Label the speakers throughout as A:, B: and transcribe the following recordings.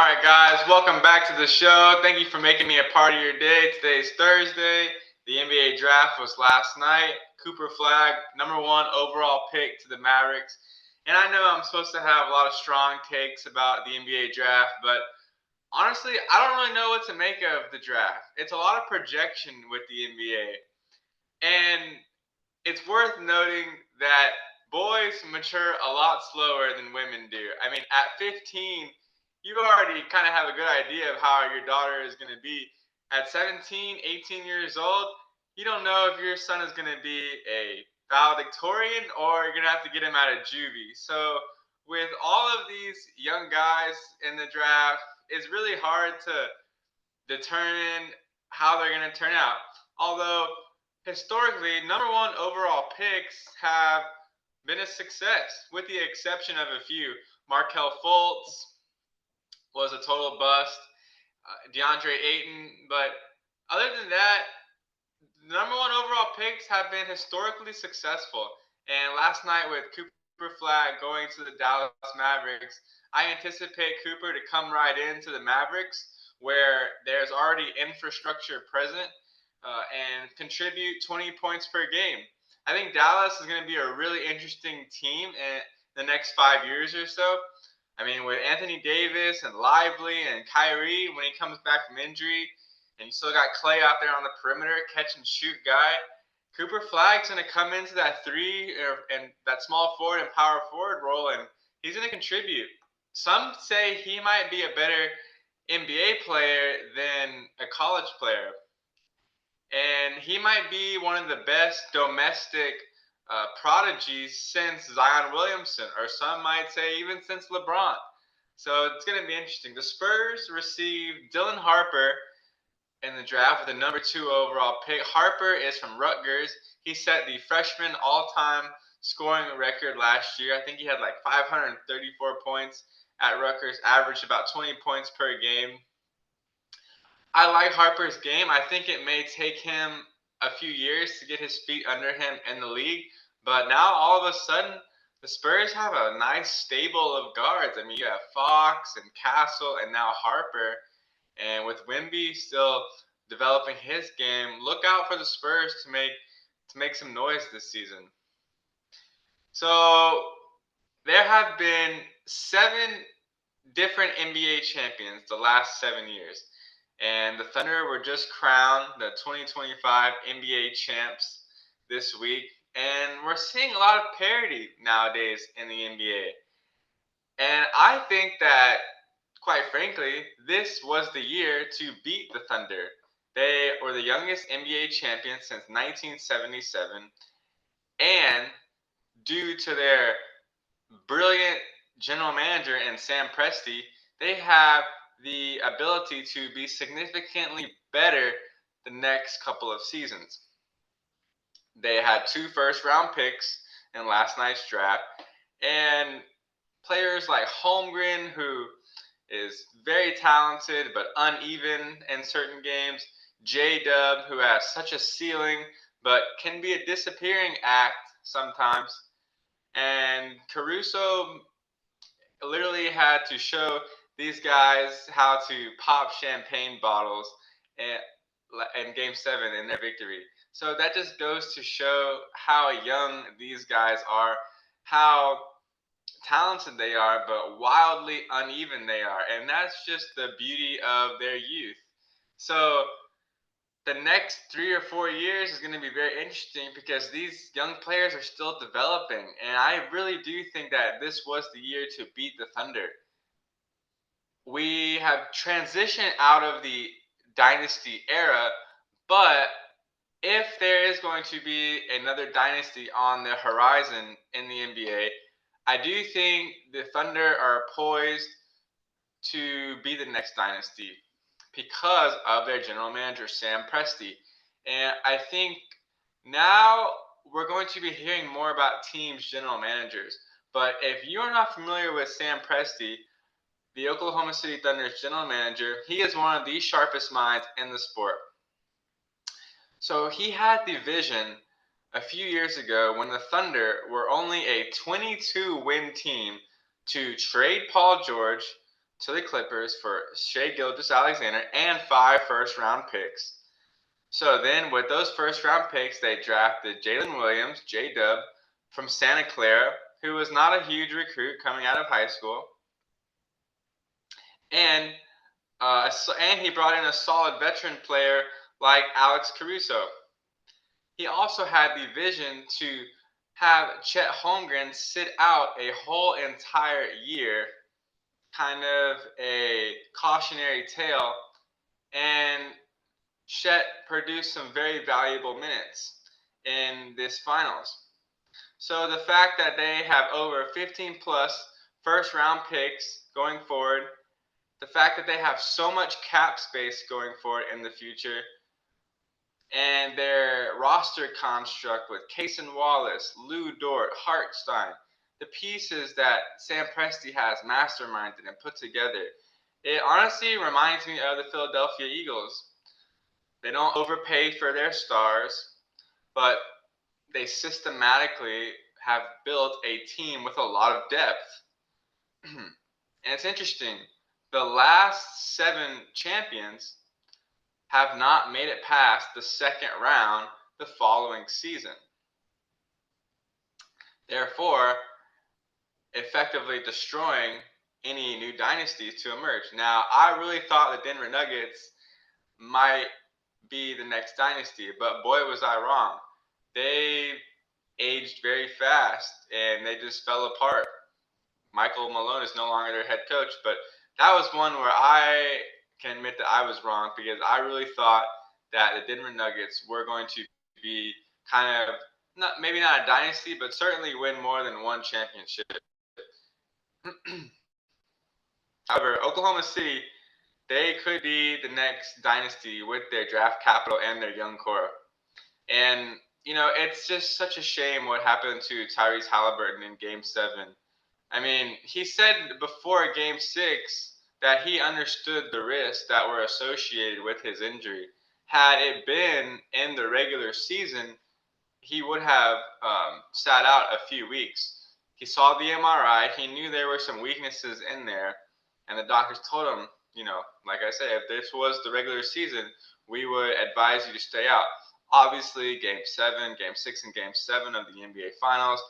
A: right, guys, welcome back to the show. Thank you for making me a part of your day. Today's Thursday. The NBA draft was last night. Cooper Flag, number one overall pick to the Mavericks. And I know I'm supposed to have a lot of strong takes about the NBA draft, but honestly, I don't really know what to make of the draft. It's a lot of projection with the NBA. And it's worth noting that boys mature a lot slower than women do. I mean, at 15, you already kind of have a good idea of how your daughter is going to be. At 17, 18 years old, you don't know if your son is going to be a valedictorian or you're going to have to get him out of juvie. So, with all of these young guys in the draft, it's really hard to determine how they're going to turn out. Although historically, number one overall picks have been a success, with the exception of a few. Markel Fultz was a total bust. DeAndre Ayton, but other than that, number one overall picks have been historically successful. And last night with Cooper Flag going to the Dallas Mavericks, I anticipate Cooper to come right into the Mavericks where there's already infrastructure present and contribute 20 points per game. I think Dallas is going to be a really interesting team in the next 5 years or so. I mean, with Anthony Davis and Lively and Kyrie when he comes back from injury, and you still got Clay out there on the perimeter, catch and shoot guy. Cooper Flag's going to come into that and that small forward and power forward role, and he's going to contribute. Some say he might be a better NBA player than a college player, and he might be one of the best domestic prodigies since Zion Williamson, or some might say even since LeBron. So it's going to be interesting. The Spurs received Dylan Harper in the draft with the number two overall pick. Harper is from Rutgers. He set the freshman all-time scoring record last year. I think he had like 534 points at Rutgers, averaged about 20 points per game. I like Harper's game. I think it may take him a few years to get his feet under him in the league, but now all of a sudden the Spurs have a nice stable of guards. I mean, you have Fox and Castle and now Harper. And with Wemby still developing his game, look out for the Spurs to make some noise this season. So there have been 7 different NBA champions the last 7 years. And the Thunder were just crowned the 2025 NBA champs this week. And we're seeing a lot of parity nowadays in the NBA. And I think that, quite frankly, this was the year to beat the Thunder. They were the youngest NBA champions since 1977. And due to their brilliant general manager in Sam Presti, they have the ability to be significantly better the next couple of seasons. They had 2 first-round picks in last night's draft, and players like Holmgren, who is very talented but uneven in certain games, J-Dub, who has such a ceiling but can be a disappearing act sometimes, and Caruso literally had to show these guys how to pop champagne bottles in Game 7 in their victory. So that just goes to show how young these guys are, how talented they are, but wildly uneven they are. And that's just the beauty of their youth. So the next 3 or 4 years is going to be very interesting because these young players are still developing. And I really do think that this was the year to beat the Thunder. We have transitioned out of the dynasty era, but if there is going to be another dynasty on the horizon in the NBA, I do think the Thunder are poised to be the next dynasty because of their general manager, Sam Presti. And I think now we're going to be hearing more about teams' general managers. But if you're not familiar with Sam Presti, the Oklahoma City Thunder's general manager, he is one of the sharpest minds in the sport. So he had the vision a few years ago when the Thunder were only a 22-win team to trade Paul George, to the Clippers for Shai Gilgeous-Alexander and 5 first-round picks. So then, with those first-round picks, they drafted Jalen Williams, J-Dub, from Santa Clara, who was not a huge recruit coming out of high school, and he brought in a solid veteran player like Alex Caruso. He also had the vision to have Chet Holmgren sit out a whole entire year, kind of a cautionary tale, and Chet produced some very valuable minutes in this finals. So the fact that they have over 15 plus first round picks going forward, the fact that they have so much cap space going forward in the future, and their roster construct with Cason Wallace, Lou Dort, Hartstein, the pieces that Sam Presti has masterminded and put together, it honestly reminds me of the Philadelphia Eagles. They don't overpay for their stars, but they systematically have built a team with a lot of depth. And it's interesting. The last 7 champions have not made it past the second round the following season. Therefore, effectively destroying any new dynasties to emerge. Now, I really thought the Denver Nuggets might be the next dynasty, but boy, was I wrong. They aged very fast and they just fell apart. Michael Malone is no longer their head coach, but that was one where I can admit that I was wrong because I really thought that the Denver Nuggets were going to be kind of maybe not a dynasty, but certainly win more than one championship. However, Oklahoma City, they could be the next dynasty with their draft capital and their young core. And it's just such a shame what happened to Tyrese Halliburton in Game 7. I mean, he said before Game 6 that he understood the risks that were associated with his injury. Had it been in the regular season, he would have sat out a few weeks. He saw the MRI. He knew there were some weaknesses in there. And the doctors told him, like I said, if this was the regular season, we would advise you to stay out. Obviously, Game 7, Game 6, and Game 7 of the NBA Finals,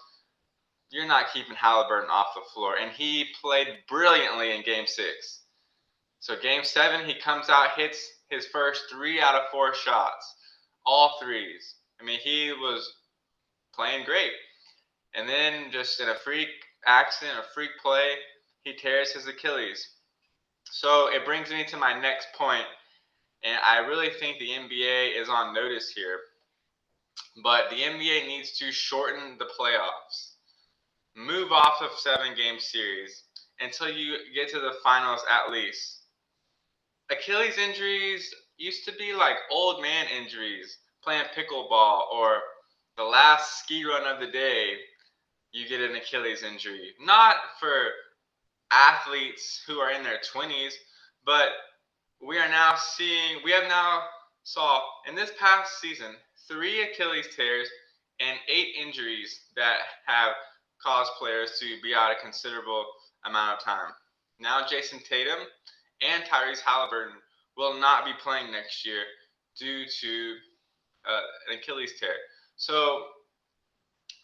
A: you're not keeping Halliburton off the floor. And he played brilliantly in Game 6. So Game 7, he comes out, hits his first 3 out of 4 shots. All threes. I mean, he was playing great. And then just in a freak accident, a freak play, he tears his Achilles. So it brings me to my next point, and I really think the NBA is on notice here. But the NBA needs to shorten the playoffs. Move off of 7-game series until you get to the finals at least. Achilles injuries used to be like old man injuries, playing pickleball or the last ski run of the day, you get an Achilles injury. Not for athletes who are in their 20s, but we have now saw in this past season 3 Achilles tears and 8 injuries that have caused players to be out a considerable amount of time. Now Jason Tatum and Tyrese Halliburton will not be playing next year due to an Achilles tear. So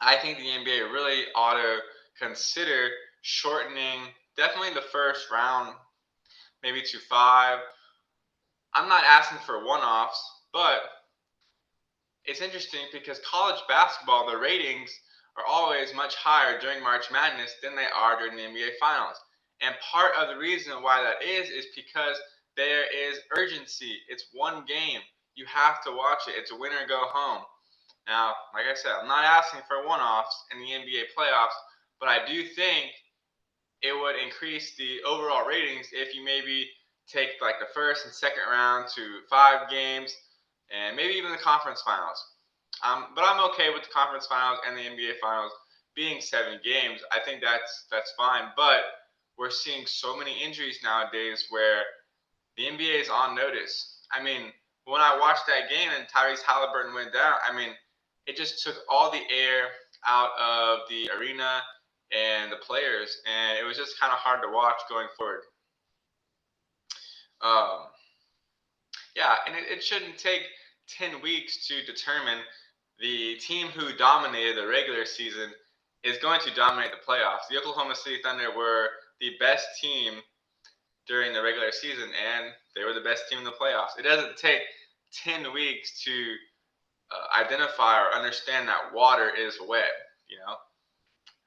A: I think the NBA really ought to consider shortening definitely the first round, maybe to 5. I'm not asking for one-offs, but it's interesting because college basketball, the ratings are always much higher during March Madness than they are during the NBA Finals. And part of the reason why that is because there is urgency. It's one game. You have to watch it. It's a winner go home. Now, like I said, I'm not asking for one-offs in the NBA playoffs, but I do think it would increase the overall ratings if you maybe take like the first and second round to 5 games and maybe even the conference finals. But I'm okay with the conference finals and the NBA finals being 7 games. I think that's fine. But we're seeing so many injuries nowadays where the NBA is on notice. I mean, when I watched that game and Tyrese Halliburton went down, I mean, it just took all the air out of the arena and the players, and it was just kind of hard to watch going forward. Um, yeah, and it shouldn't take 10 weeks to determine the team who dominated the regular season is going to dominate the playoffs. The Oklahoma City Thunder were the best team during the regular season, and they were the best team in the playoffs. It doesn't take 10 weeks to identify or understand that water is wet, you know?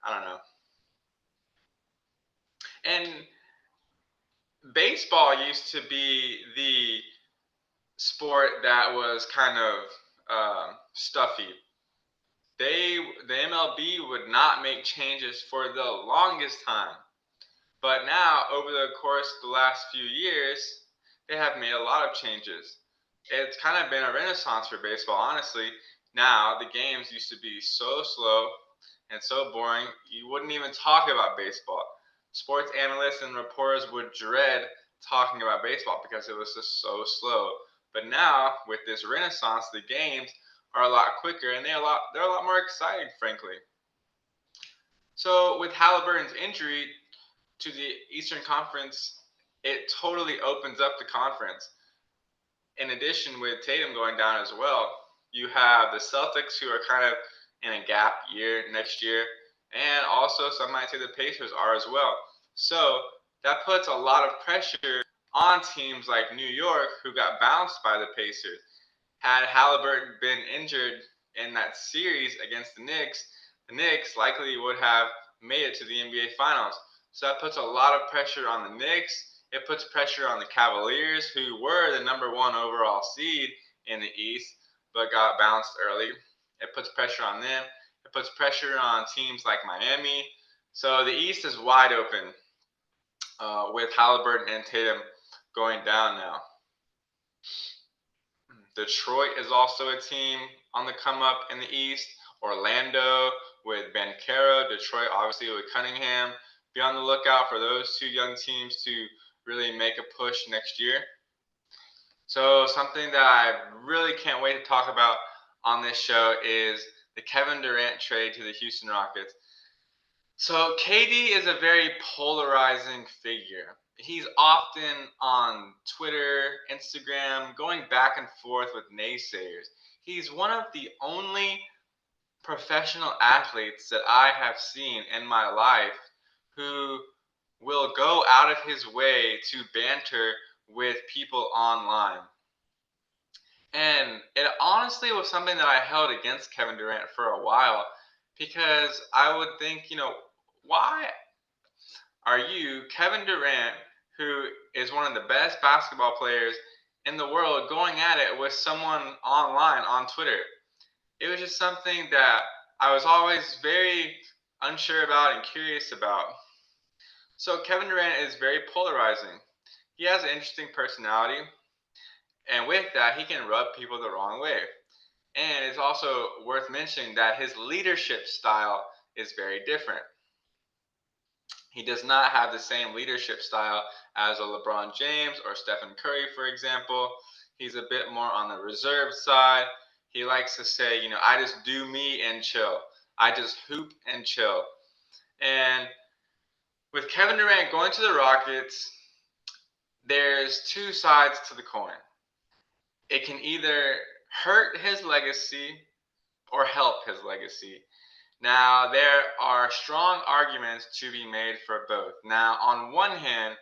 A: I don't know. And baseball used to be the sport that was kind of stuffy. The MLB would not make changes for the longest time. But now, over the course of the last few years, they have made a lot of changes. It's kind of been a renaissance for baseball, honestly. Now, the games used to be so slow and so boring, you wouldn't even talk about baseball. Sports analysts and reporters would dread talking about baseball because it was just so slow. But now, with this renaissance, the games are a lot quicker and they're a lot more exciting, frankly. So, with Halliburton's injury to the Eastern Conference, it totally opens up the conference. In addition, with Tatum going down as well, you have the Celtics who are kind of in a gap year next year, and also some might say the Pacers are as well. So that puts a lot of pressure on teams like New York who got bounced by the Pacers. Had Halliburton been injured in that series against the Knicks likely would have made it to the NBA Finals. So that puts a lot of pressure on the Knicks. It puts pressure on the Cavaliers, who were the number one overall seed in the East, but got bounced early. It puts pressure on them. It puts pressure on teams like Miami. So the East is wide open with Halliburton and Tatum going down now. Detroit is also a team on the come up in the East. Orlando with Banchero. Detroit, obviously, with Cunningham. Be on the lookout for those two young teams to really make a push next year. So, something that I really can't wait to talk about on this show is the Kevin Durant trade to the Houston Rockets. So, KD is a very polarizing figure. He's often on Twitter, Instagram, going back and forth with naysayers. He's one of the only professional athletes that I have seen in my life who will go out of his way to banter with people online. And it honestly was something that I held against Kevin Durant for a while because I would think, why are you, Kevin Durant, who is one of the best basketball players in the world, going at it with someone online on Twitter? It was just something that I was always very unsure about and curious about. So Kevin Durant is very polarizing. He has an interesting personality, and with that, he can rub people the wrong way. And it's also worth mentioning that his leadership style is very different. He does not have the same leadership style as a LeBron James or Stephen Curry, for example. He's a bit more on the reserved side. He likes to say, I just do me and chill. I just hoop and chill. And with Kevin Durant going to the Rockets, there's two sides to the coin. It can either hurt his legacy or help his legacy. Now, there are strong arguments to be made for both. Now, on one hand,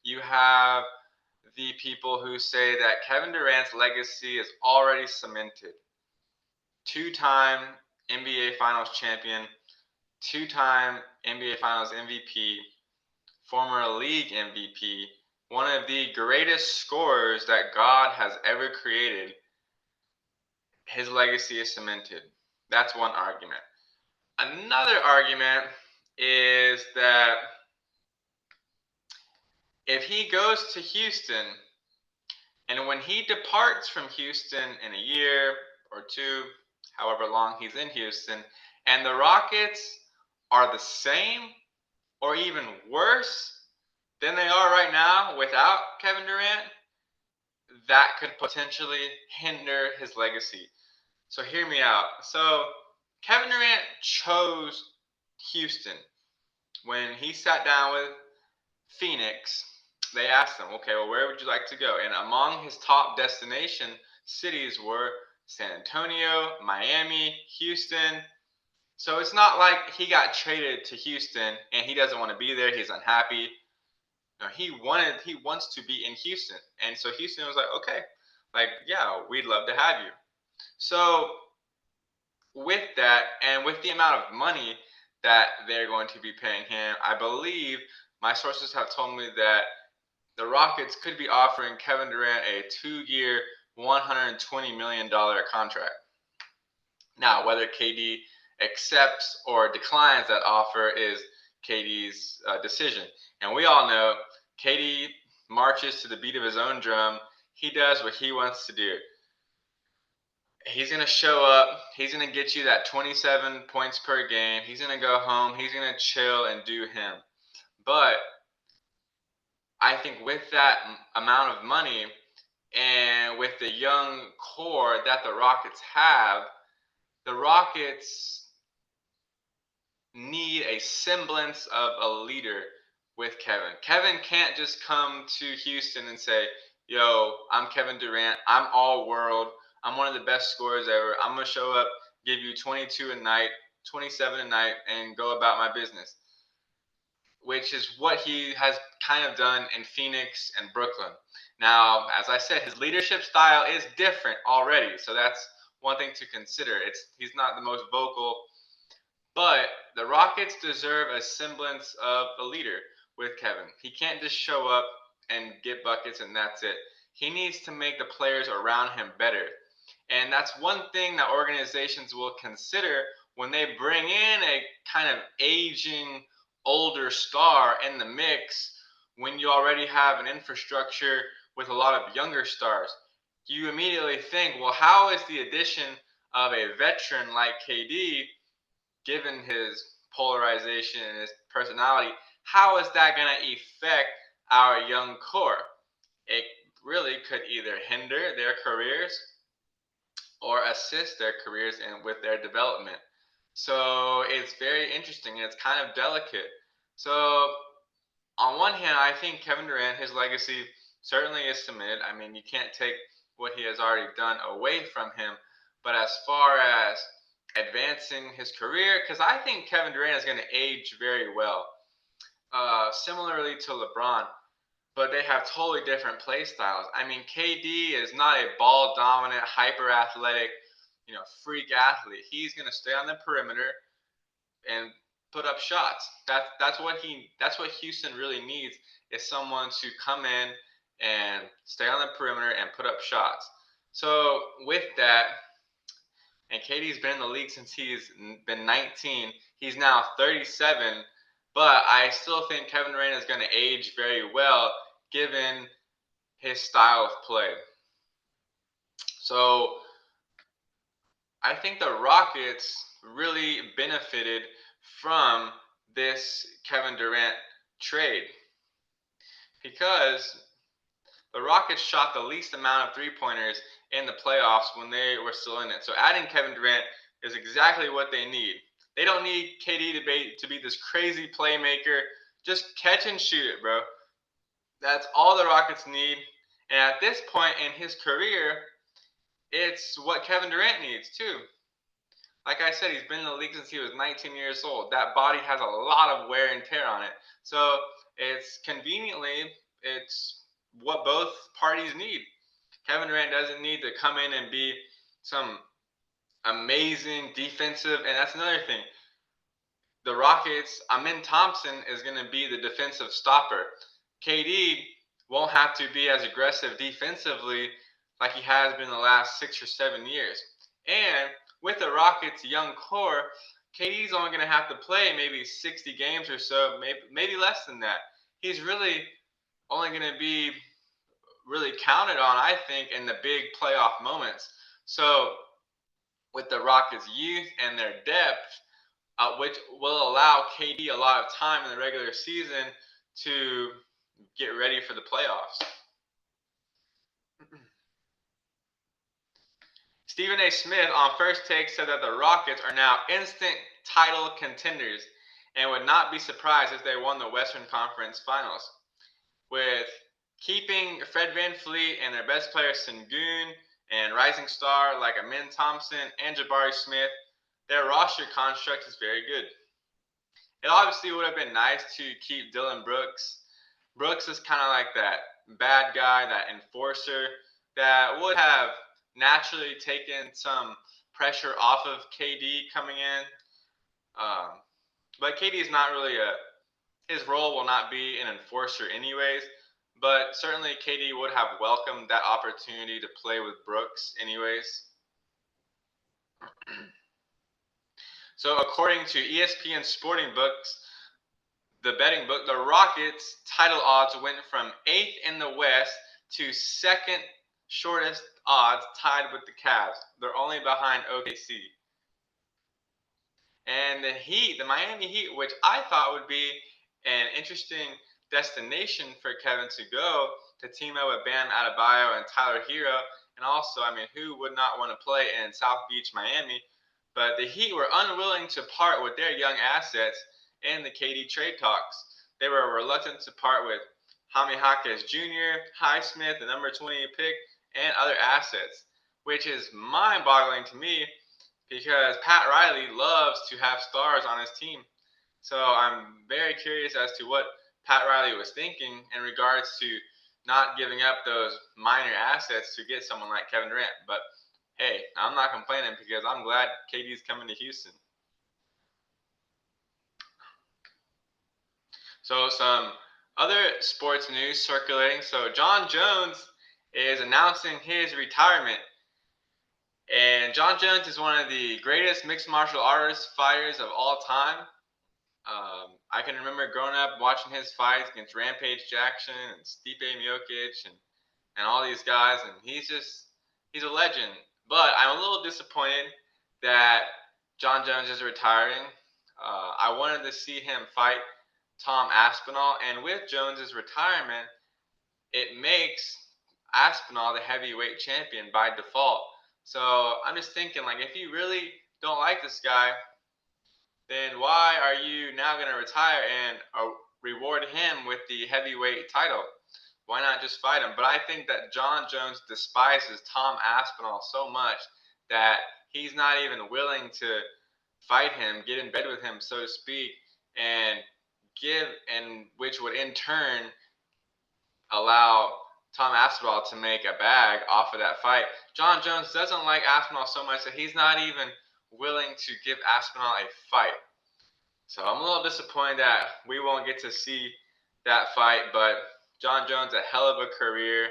A: you have the people who say that Kevin Durant's legacy is already cemented. Two-time NBA Finals champion, two-time NBA Finals MVP, former league MVP, one of the greatest scorers that God has ever created. His legacy is cemented. That's one argument. Another argument is that if he goes to Houston, and when he departs from Houston in a year or two, however long he's in Houston, and the Rockets are the same or even worse than they are right now without Kevin Durant, that could potentially hinder his legacy. So hear me out. So Kevin Durant chose Houston when he sat down with Phoenix they asked him, okay, well, where would you like to go? And among his top destination cities were San Antonio, Miami, Houston. So it's not like he got traded to Houston and he doesn't want to be there. He's unhappy. No, he wants to be in Houston. And so Houston was like, okay, like, yeah, we'd love to have you. So with that, and with the amount of money that they're going to be paying him, I believe my sources have told me that the Rockets could be offering Kevin Durant a 2-year, $120 million contract. Now, whether KD accepts or declines that offer is KD's decision. And we all know KD marches to the beat of his own drum. He does what he wants to do. He's going to show up. He's going to get you that 27 points per game. He's going to go home. He's going to chill and do him. But I think with that amount of money and with the young core that the Rockets have, the Rockets need a semblance of a leader with Kevin. Kevin can't just come to Houston and say, yo, I'm Kevin Durant. I'm all world. I'm one of the best scorers ever. I'm going to show up, give you 22 a night, 27 a night, and go about my business, which is what he has kind of done in Phoenix and Brooklyn. Now, as I said, his leadership style is different already, so that's one thing to consider. He's not the most vocal, but the Rockets deserve a semblance of a leader with Kevin. He can't just show up and get buckets and that's it. He needs to make the players around him better. And that's one thing that organizations will consider when they bring in a kind of aging, older star in the mix when you already have an infrastructure with a lot of younger stars. You immediately think, well, how is the addition of a veteran like KD, given his polarization and his personality, how is that going to affect our young core? It really could either hinder their careers or assist their careers and with their development. So it's very interesting and it's kind of delicate. So on one hand, I think Kevin Durant, his legacy certainly is cemented. I mean, you can't take what he has already done away from him. But as far as advancing his career, because I think Kevin Durant is going to age very well, similarly to LeBron, but they have totally different play styles. I mean, KD is not a ball dominant, hyper athletic, freak athlete. He's going to stay on the perimeter and put up shots. That's what Houston really needs, is someone to come in and stay on the perimeter and put up shots. So with that, and KD's been in the league since he's been 19. He's now 37, but I still think Kevin Durant is going to age very well given his style of play. So I think the Rockets really benefited from this Kevin Durant trade because the Rockets shot the least amount of three-pointers in the playoffs when they were still in it. So adding Kevin Durant is exactly what they need. They don't need KD to be this crazy playmaker. Just catch and shoot it, bro. That's all the Rockets need. And at this point in his career, it's what Kevin Durant needs too. Like I said, he's been in the league since he was 19 years old. That body has a lot of wear and tear on it. So it's what both parties need. Kevin Durant doesn't need to come in and be some amazing defensive, and that's another thing. The Rockets, Amin Thompson is going to be the defensive stopper. KD won't have to be as aggressive defensively like he has been the last 6 or 7 years. And with the Rockets' young core, KD's only going to have to play maybe 60 games or so, maybe less than that. He's really only going to be really counted on, I think, in the big playoff moments. So with the Rockets' youth and their depth, which will allow KD a lot of time in the regular season to get ready for the playoffs. Stephen A. Smith on First Take said that the Rockets are now instant title contenders and would not be surprised if they won the Western Conference Finals. With keeping Fred VanVleet and their best player Sengun and rising star like Amin Thompson and Jabari Smith, their roster construct is very good. It obviously would have been nice to keep Dylan Brooks. Brooks is kind of like that bad guy, that enforcer that would have naturally taken some pressure off of KD coming in. But KD is not really his role will not be an enforcer anyways. But certainly KD would have welcomed that opportunity to play with Brooks anyways. So according to ESPN Sporting Books, the betting book, the Rockets' title odds went from 8th in the West to second shortest odds, tied with the Cavs. They're only behind OKC. And the Heat, the Miami Heat, which I thought would be an interesting destination for Kevin to go to team up with Bam Adebayo and Tyler Hero. And also, I mean, who would not want to play in South Beach, Miami? But the Heat were unwilling to part with their young assets in the KD trade talks. They were reluctant to part with Jaime Jaquez Jr., Highsmith, the number 20 pick, and other assets, which is mind-boggling to me because Pat Riley loves to have stars on his team. So I'm very curious as to what Pat Riley was thinking in regards to not giving up those minor assets to get someone like Kevin Durant. But hey, I'm not complaining because I'm glad KD's coming to Houston. So some other sports news circulating. So Jon Jones is announcing his retirement. And Jon Jones is one of the greatest mixed martial arts fighters of all time. I can remember growing up watching his fights against Rampage Jackson and Stipe Miocic and all these guys, and he's a legend. But I'm a little disappointed that Jon Jones is retiring. I wanted to see him fight Tom Aspinall, and with Jones's retirement, it makes Aspinall the heavyweight champion by default. So I'm just thinking, like, if you really don't like this guy, then why are you now going to retire and reward him with the heavyweight title? Why not just fight him? But I think that Jon Jones despises Tom Aspinall so much that he's not even willing to fight him, get in bed with him, so to speak, and which would in turn allow Tom Aspinall to make a bag off of that fight. Jon Jones doesn't like Aspinall so much that he's not even willing to give Aspinall a fight. So I'm a little disappointed that we won't get to see that fight, but Jon Jones, a hell of a career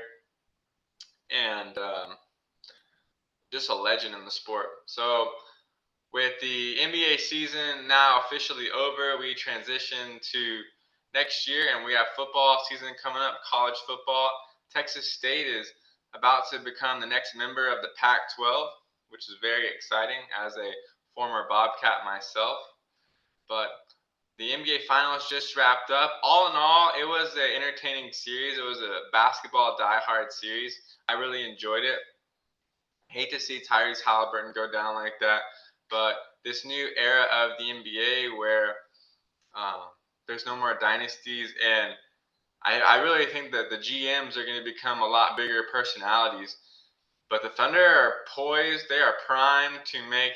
A: and just a legend in the sport. So with the NBA season now officially over, we transition to next year, and we have football season coming up, college football. Texas State is about to become the next member of the Pac-12, which is very exciting as a former Bobcat myself. But the NBA Finals just wrapped up. All in all, it was an entertaining series. It was a basketball diehard series. I really enjoyed it. Hate to see Tyrese Halliburton go down like that, but this new era of the NBA where there's no more dynasties, and I really think that the GMs are going to become a lot bigger personalities. But the Thunder are poised. They are primed to make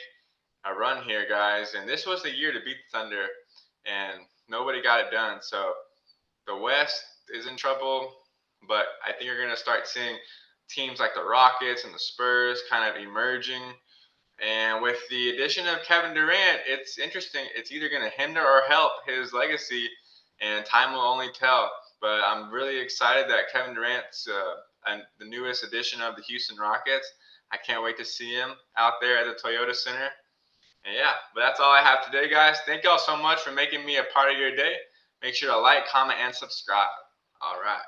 A: a run here, guys. And this was the year to beat the Thunder, and nobody got it done. So the West is in trouble, but I think you're going to start seeing teams like the Rockets and the Spurs kind of emerging. And with the addition of Kevin Durant, it's interesting. It's either going to hinder or help his legacy, and time will only tell. But I'm really excited that Kevin Durant's the newest addition of the Houston Rockets. I can't wait to see him out there at the Toyota Center. And yeah, but that's all I have today, guys. Thank y'all so much for making me a part of your day. Make sure to like, comment, and subscribe. All right.